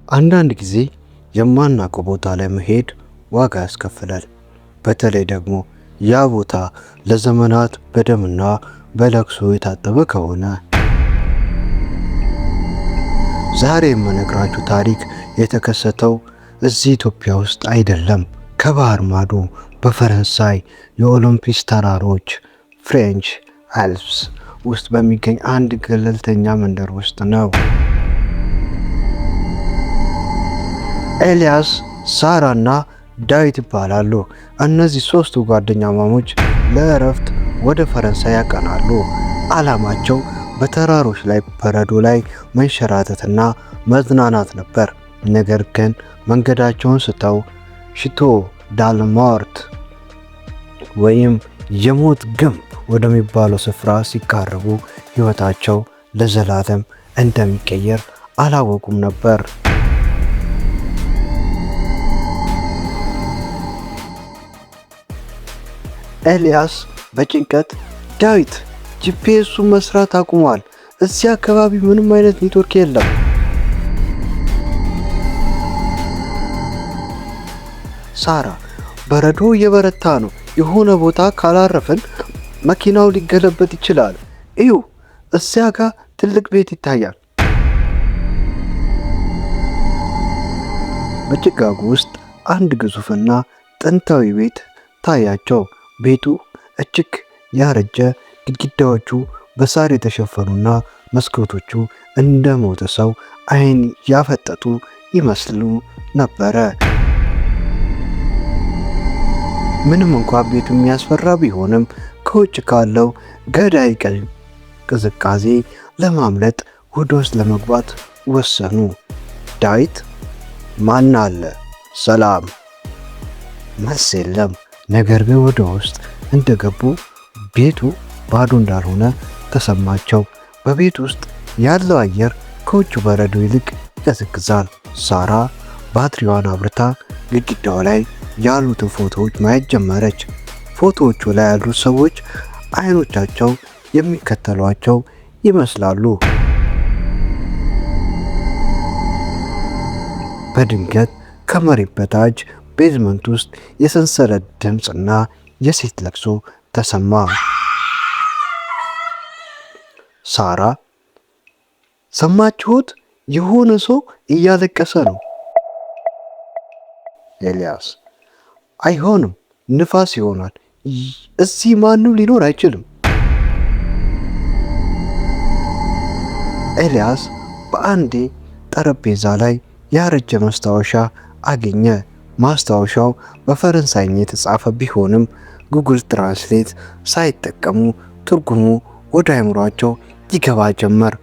አንዳንድ ጊዜ የማናውቀው ቦታ ላይ መሄድ ዋጋ ያስከፍላል። በተለይ ደግሞ ያ ቦታ ለዘመናት በደምና በለቅሶ የታጠበ ከሆነ። ዛሬ የምነግራችሁ ታሪክ የተከሰተው እዚህ ኢትዮጵያ ውስጥ አይደለም፣ ከባህር ማዶ በፈረንሳይ የኦሎምፒስ ተራሮች ፍሬንች አልፕስ ውስጥ በሚገኝ አንድ ገለልተኛ መንደር ውስጥ ነው። ኤልያስ፣ ሳራ እና ዳዊት ይባላሉ። እነዚህ ሶስቱ ጓደኛ ማሞች ለእረፍት ወደ ፈረንሳይ ያቀናሉ። ዓላማቸው በተራሮች ላይ በረዶ ላይ መንሸራተትና መዝናናት ነበር። ነገር ግን መንገዳቸውን ስተው ሽቶ ዳልሞርት ወይም የሞት ግንብ ወደሚባለው ስፍራ ሲቃረቡ ሕይወታቸው ለዘላለም እንደሚቀየር አላወቁም ነበር። ኤልያስ በጭንቀት ዳዊት፣ ጂፒኤሱ መስራት አቁሟል። እዚህ አካባቢ ምንም አይነት ኔትወርክ የለም። ሳራ፣ በረዶ እየበረታ ነው። የሆነ ቦታ ካላረፍን መኪናው ሊገለበጥ ይችላል። እዩ፣ እዚያ ጋር ትልቅ ቤት ይታያል። በጭጋጉ ውስጥ አንድ ግዙፍና ጥንታዊ ቤት ታያቸው። ቤቱ እጅግ ያረጀ፣ ግድግዳዎቹ በሳር የተሸፈኑና መስኮቶቹ እንደ ሞተ ሰው ዓይን ያፈጠጡ ይመስሉ ነበረ። ምንም እንኳን ቤቱ የሚያስፈራ ቢሆንም ከውጭ ካለው ገዳይ ቅዝቃዜ ለማምለጥ ወደ ውስጥ ለመግባት ወሰኑ። ዳዊት፣ ማን አለ? ሰላም። መልስ የለም። ነገር ግን ወደ ውስጥ እንደገቡ ቤቱ ባዶ እንዳልሆነ ተሰማቸው። በቤት ውስጥ ያለው አየር ከውጭ በረዶ ይልቅ ይቀዘቅዛል። ሳራ ባትሪዋን አብርታ ግድግዳው ላይ ያሉትን ፎቶዎች ማየት ጀመረች። ፎቶዎቹ ላይ ያሉት ሰዎች አይኖቻቸው የሚከተሏቸው ይመስላሉ። በድንገት ከመሬት በታች ቤዝመንት ውስጥ የሰንሰለት ድምፅና የሴት ለቅሶ ተሰማ። ሳራ፣ ሰማችሁት? የሆነ ሰው እያለቀሰ ነው። ኤልያስ፣ አይሆንም፣ ንፋስ ይሆናል። እዚህ ማንም ሊኖር አይችልም። ኤልያስ በአንዴ ጠረጴዛ ላይ ያረጀ ማስታወሻ አገኘ። ማስታወሻው በፈረንሳይኛ የተጻፈ ቢሆንም ጉግል ትራንስሌት ሳይጠቀሙ ትርጉሙ ወደ አእምሯቸው ይገባ ጀመር።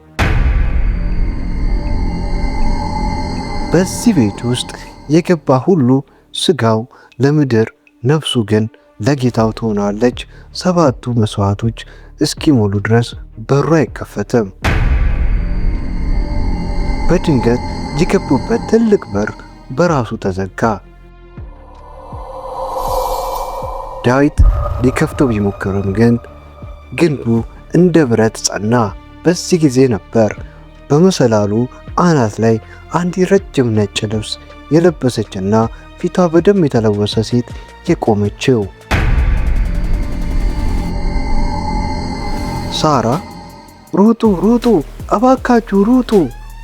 በዚህ ቤት ውስጥ የገባ ሁሉ ስጋው ለምድር ነፍሱ ግን ለጌታው ትሆናለች። 7ቱ መስዋዕቶች እስኪሞሉ ድረስ በሩ አይከፈትም። በድንገት የገቡበት ትልቅ በር በራሱ ተዘጋ። ዳዊት ሊከፍተው ቢሞክርም ግን ግንቡ እንደ ብረት ጸና። በዚህ ጊዜ ነበር በመሰላሉ አናት ላይ አንዲት ረጅም ነጭ ልብስ የለበሰችና ፊቷ በደም የተለወሰ ሴት የቆመችው። ሳራ፣ ሩጡ ሩጡ፣ እባካችሁ ሩጡ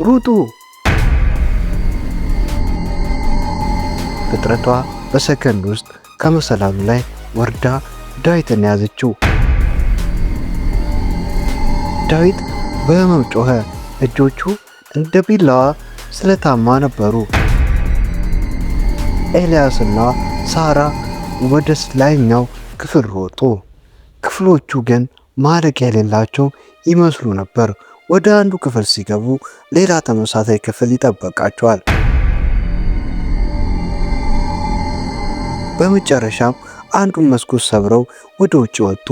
ሩጡ! ፍጥረቷ በሰከንድ ውስጥ ከመሰላሉ ላይ ወርዳ ዳዊትን ያዘችው። ዳዊት በህመም ጮኸ። እጆቹ እንደ ቢላዋ ስለታማ ነበሩ። ኤልያስና ሳራ ወደ ላይኛው ክፍል ሮጡ። ክፍሎቹ ግን ማለቂያ የሌላቸው ይመስሉ ነበር። ወደ አንዱ ክፍል ሲገቡ ሌላ ተመሳሳይ ክፍል ይጠበቃቸዋል። በመጨረሻም አንዱን መስኮት ሰብረው ወደ ውጭ ወጡ።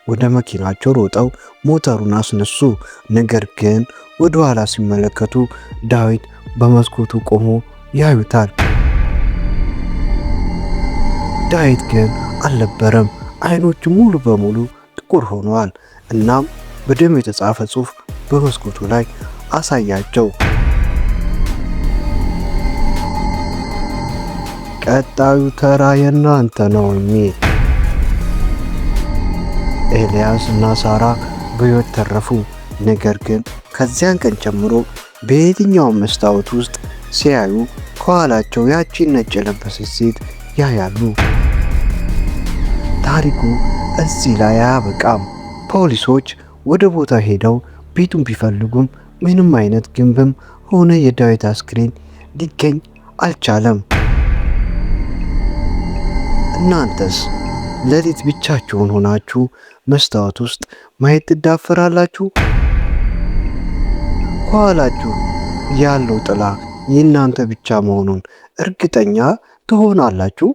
ወደ መኪናቸው ሮጠው ሞተሩን አስነሱ። ነገር ግን ወደ ኋላ ሲመለከቱ ዳዊት በመስኮቱ ቆሞ ያዩታል። ዳዊት ግን አልነበረም። አይኖቹ ሙሉ በሙሉ ጥቁር ሆነዋል። እናም በደም የተጻፈ ጽሑፍ በመስኮቱ ላይ አሳያቸው። ቀጣዩ ተራ የእናንተ ነው የሚል። ኤልያስ እና ሳራ በሕይወት ተረፉ። ነገር ግን ከዚያን ቀን ጀምሮ በየትኛውም መስታወት ውስጥ ሲያዩ ከኋላቸው ያቺን ነጭ የለበሰች ሴት ያያሉ። ታሪኩ እዚህ ላይ አያበቃም። ፖሊሶች ወደ ቦታ ሄደው ቤቱን ቢፈልጉም ምንም አይነት ግንብም ሆነ የዳዊት አስክሬን ሊገኝ አልቻለም። እናንተስ ሌሊት ብቻችሁን ሆናችሁ መስታወት ውስጥ ማየት ትዳፈራላችሁ? ከኋላችሁ ያለው ጥላ የእናንተ ብቻ መሆኑን እርግጠኛ ትሆናላችሁ?